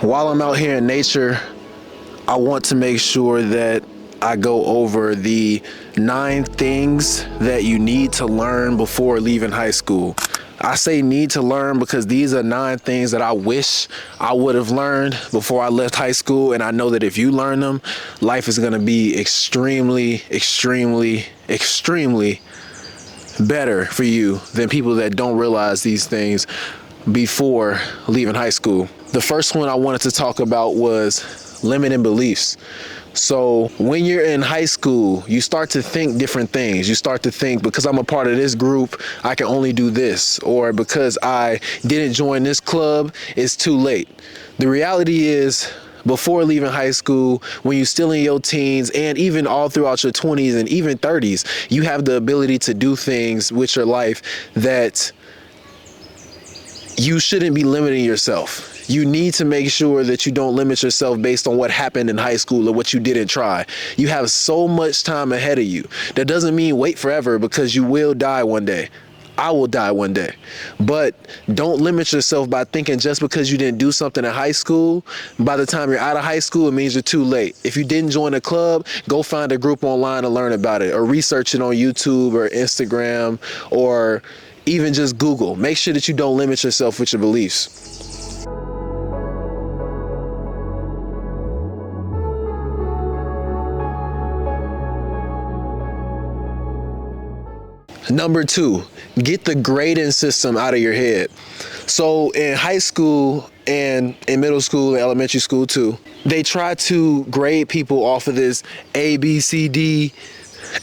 While I'm out here in nature, I want to make sure that I go over the 9 things that you need to learn before leaving high school. I say need to learn because these are 9 things that I wish I would have learned before I left high school. And I know that if you learn them, life is going to be extremely, extremely, extremely better for you than people that don't realize these things before leaving high school. The first one I wanted to talk about was limiting beliefs. So when you're in high school, you start to think different things. You start to think, because I'm a part of this group, I can only do this. Or because I didn't join this club, it's too late. The reality is, before leaving high school, when you're still in your teens and even all throughout your 20s and even 30s, you have the ability to do things with your life that you shouldn't be limiting yourself. You need to make sure that you don't limit yourself based on what happened in high school or what you didn't try. You have so much time ahead of you. That doesn't mean wait forever, because you will die one day. I will die one day. But don't limit yourself by thinking just because you didn't do something in high school, by the time you're out of high school, it means you're too late. If you didn't join a club, go find a group online to learn about it, or research it on YouTube or Instagram, or even just Google. Make sure that you don't limit yourself with your beliefs. Number 2, get the grading system out of your head. So in high school and in middle school and elementary school too, they try to grade people off of this A, B, C, D,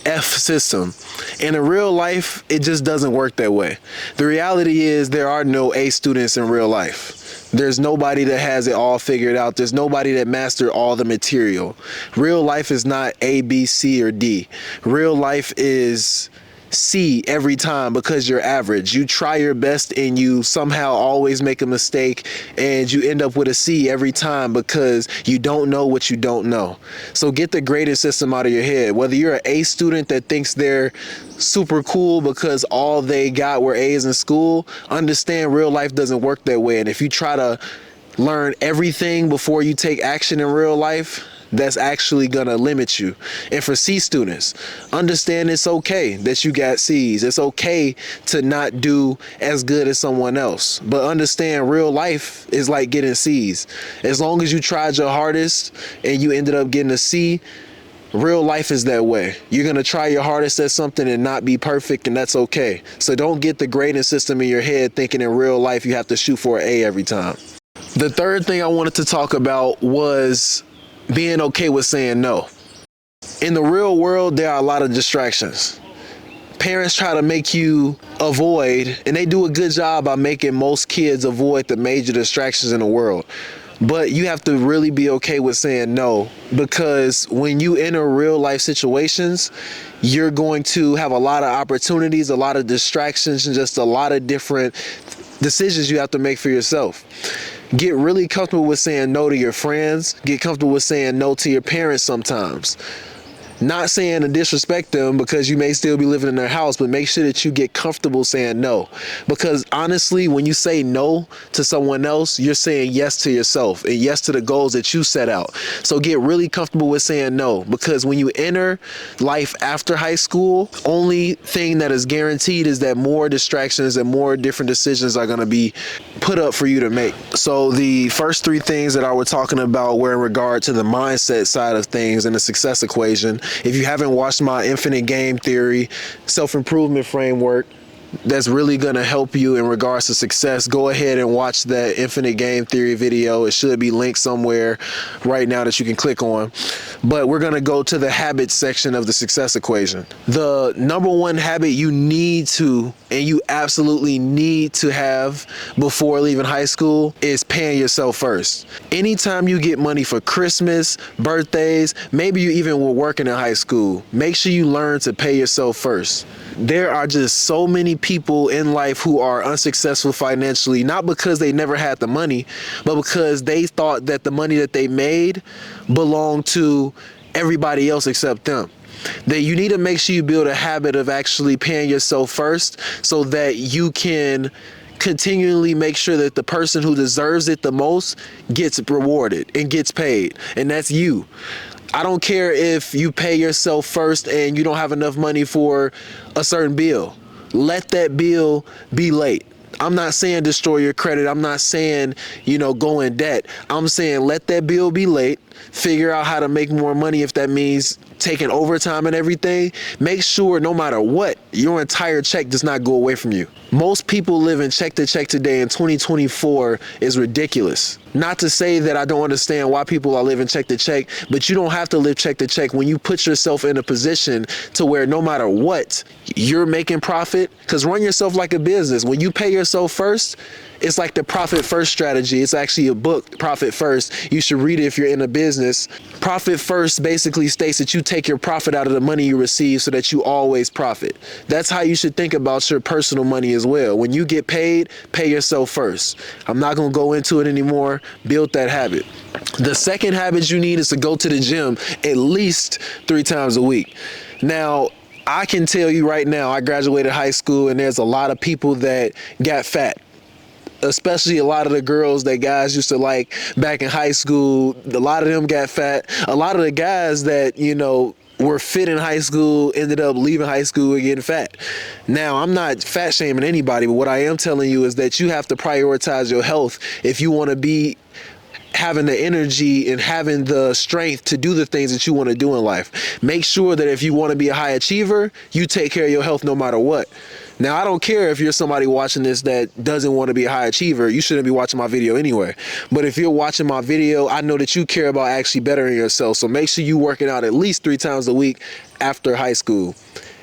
F system. And in real life, it just doesn't work that way. The reality is there are no A students in real life. There's nobody that has it all figured out. There's nobody that mastered all the material. Real life is not A, B, C, or D. Real life is C every time, because you're average. You try your best and you somehow always make a mistake, and you end up with a C every time because you don't know what you don't know. So get the grading system out of your head. Whether you're an A student that thinks they're super cool because all they got were A's in school, understand real life doesn't work that way. And if you try to learn everything before you take action in real life, that's actually gonna limit you. And for C students, understand it's okay that you got C's. It's okay to not do as good as someone else. But understand real life is like getting C's. As long as you tried your hardest and you ended up getting a C, real life is that way. You're gonna try your hardest at something and not be perfect, and that's okay. So don't get the grading system in your head thinking in real life you have to shoot for an A every time. The third thing I wanted to talk about was being okay with saying no. In the real world, there are a lot of distractions. Parents try to make you avoid, and they do a good job by making most kids avoid the major distractions in the world. But you have to really be okay with saying no, because when you enter real life situations, you're going to have a lot of opportunities, a lot of distractions, and just a lot of different decisions you have to make for yourself. Get really comfortable with saying no to your friends. Get comfortable with saying no to your parents sometimes. Not saying to disrespect them, because you may still be living in their house, but make sure that you get comfortable saying no. Because honestly, when you say no to someone else, you're saying yes to yourself and yes to the goals that you set out. So get really comfortable with saying no, because when you enter life after high school, only thing that is guaranteed is that more distractions and more different decisions are going to be put up for you to make. So the first 3 things that I was talking about were in regard to the mindset side of things and the success equation. If you haven't watched my infinite game theory, self-improvement framework, that's really going to help you in regards to success, go ahead and watch that infinite game theory video. It should be linked somewhere right now that you can click on. But we're going to go to the habits section of the success equation. The number 1 habit you need to, and you absolutely need to have before leaving high school, is paying yourself first. Anytime you get money for Christmas, birthdays, maybe you even were working in high school, make sure you learn to pay yourself first. There are just so many people in life who are unsuccessful financially, not because they never had the money, but because they thought that the money that they made belonged to everybody else except them. That you need to make sure you build a habit of actually paying yourself first, so that you can continually make sure that the person who deserves it the most gets rewarded and gets paid, and that's you. I don't care if you pay yourself first and you don't have enough money for a certain bill. Let that bill be late. I'm not saying destroy your credit. I'm not saying, go in debt. I'm saying let that bill be late. Figure out how to make more money if that means taking overtime and everything. Make sure no matter what, your entire check does not go away from you. Most people living check to check today in 2024 is ridiculous. Not to say that I don't understand why people are living check to check, but you don't have to live check to check when you put yourself in a position to where no matter what, you're making profit. Because run yourself like a business. When you pay yourself first, it's like the profit first strategy. It's actually a book, Profit First. You should read it if you're in a business. Profit First basically states that you take your profit out of the money you receive so that you always profit. That's how you should think about your personal money as well. When you get paid, pay yourself first. I'm not going to go into it anymore. Build that habit. The second habit you need is to go to the gym at least 3 times a week. Now, I can tell you right now, I graduated high school and there's a lot of people that got fat. Especially a lot of the girls that guys used to like back in high school. A lot of them got fat. A lot of the guys that, were fit in high school ended up leaving high school and getting fat. Now, I'm not fat shaming anybody, but what I am telling you is that you have to prioritize your health if you want to be having the energy and having the strength to do the things that you want to do in life. Make sure that if you want to be a high achiever, you take care of your health no matter what. Now, I don't care if you're somebody watching this that doesn't want to be a high achiever. You shouldn't be watching my video anyway. But if you're watching my video, I know that you care about actually bettering yourself. So make sure you working out at least 3 times a week after high school.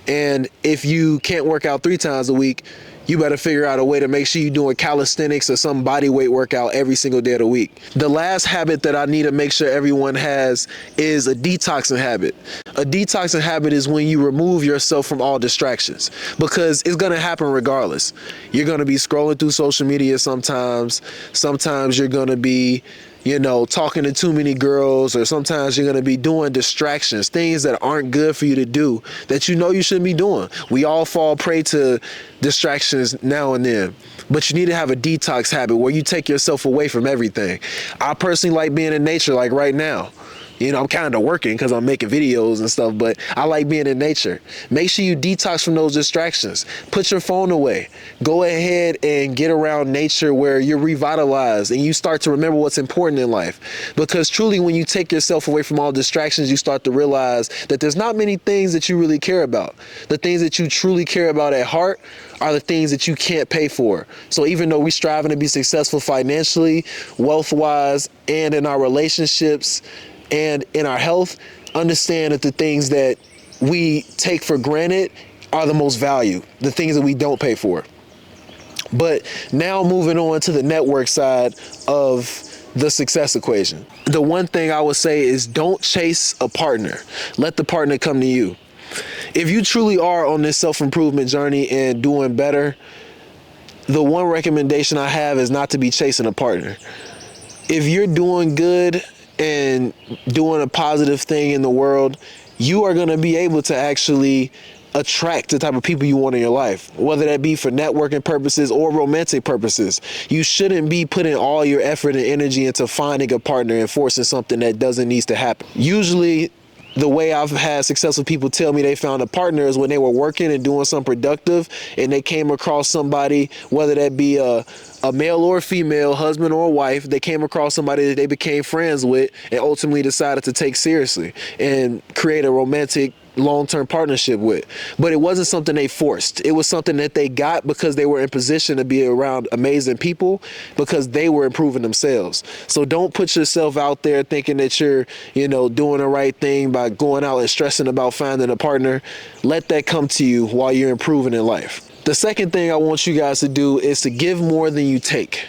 And if you can't work out 3 times a week, you better figure out a way to make sure you're doing calisthenics or some body weight workout every single day of the week. The last habit that I need to make sure everyone has is a detoxing habit. A detoxing habit is when you remove yourself from all distractions, because it's going to happen regardless. You're going to be scrolling through social media sometimes. Sometimes you're going to be talking to too many girls, or sometimes you're going to be doing distractions, things that aren't good for you to do that you shouldn't be doing. We all fall prey to distractions now and then, but you need to have a detox habit where you take yourself away from everything. I personally like being in nature, like right now. I'm kind of working because I'm making videos and stuff, but I like being in nature. Make sure you detox from those distractions. Put your phone away. Go ahead and get around nature where you're revitalized and you start to remember what's important in life. Because truly, when you take yourself away from all distractions, you start to realize that there's not many things that you really care about. The things that you truly care about at heart are the things that you can't pay for. So even though we're striving to be successful financially, wealth-wise, and in our relationships, and in our health, understand that the things that we take for granted are the most value, the things that we don't pay for. But now moving on to the network side of the success equation. The one thing I would say is don't chase a partner. Let the partner come to you. If you truly are on this self-improvement journey and doing better, the one recommendation I have is not to be chasing a partner. If you're doing good and doing a positive thing in the world, you are going to be able to actually attract the type of people you want in your life, whether that be for networking purposes or romantic purposes. You shouldn't be putting all your effort and energy into finding a partner and forcing something that doesn't need to happen. Usually, the way I've had successful people tell me they found a partner is when they were working and doing something productive and they came across somebody, whether that be a male or a female, husband or wife, they came across somebody that they became friends with and ultimately decided to take seriously and create a romantic long-term partnership with. But it wasn't something they forced. It was something that they got because they were in position to be around amazing people because they were improving themselves. So don't put yourself out there thinking that you're, doing the right thing by going out and stressing about finding a partner. Let that come to you while you're improving in life. The second thing I want you guys to do is to give more than you take.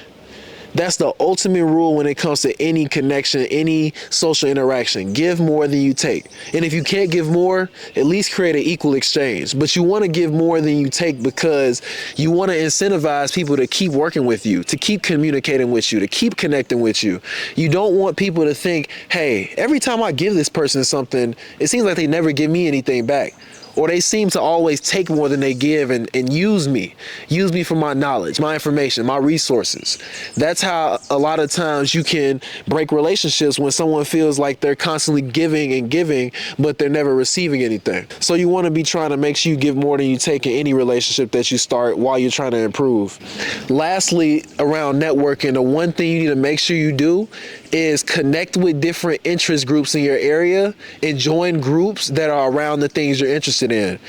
That's the ultimate rule when it comes to any connection, any social interaction. Give more than you take. And if you can't give more, at least create an equal exchange. But you want to give more than you take because you want to incentivize people to keep working with you, to keep communicating with you, to keep connecting with you. You don't want people to think, hey, every time I give this person something, it seems like they never give me anything back. or they seem to always take more than they give and use me for my knowledge, my information, my resources. That's how a lot of times you can break relationships, when someone feels like they're constantly giving and giving, but they're never receiving anything. So you want to be trying to make sure you give more than you take in any relationship that you start while you're trying to improve. Lastly, around networking, the one thing you need to make sure you do is connect with different interest groups in your area and join groups that are around the things you're interested in.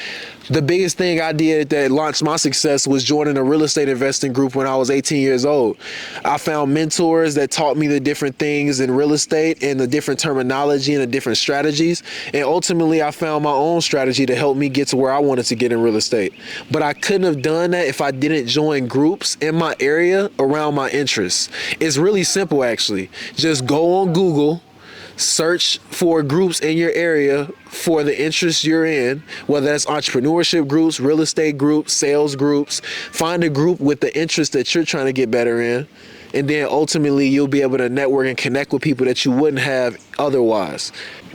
The biggest thing I did that launched my success was joining a real estate investing group when I was 18 years old. I found mentors that taught me the different things in real estate and the different terminology and the different strategies. And ultimately, I found my own strategy to help me get to where I wanted to get in real estate. But I couldn't have done that if I didn't join groups in my area around my interests. It's really simple, actually. Just go on Google, search for groups in your area for the interests you're in, whether that's entrepreneurship groups, real estate groups, sales groups. Find a group with the interest that you're trying to get better in, and then ultimately you'll be able to network and connect with people that you wouldn't have otherwise.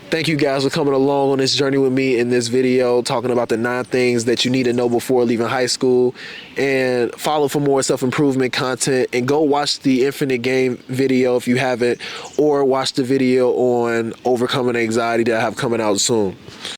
Thank you guys for coming along on this journey with me in this video, talking about the 9 things that you need to know before leaving high school. And follow for more self-improvement content, and go watch the Infinite Game video if you haven't, or watch the video on overcoming anxiety that I have coming out soon.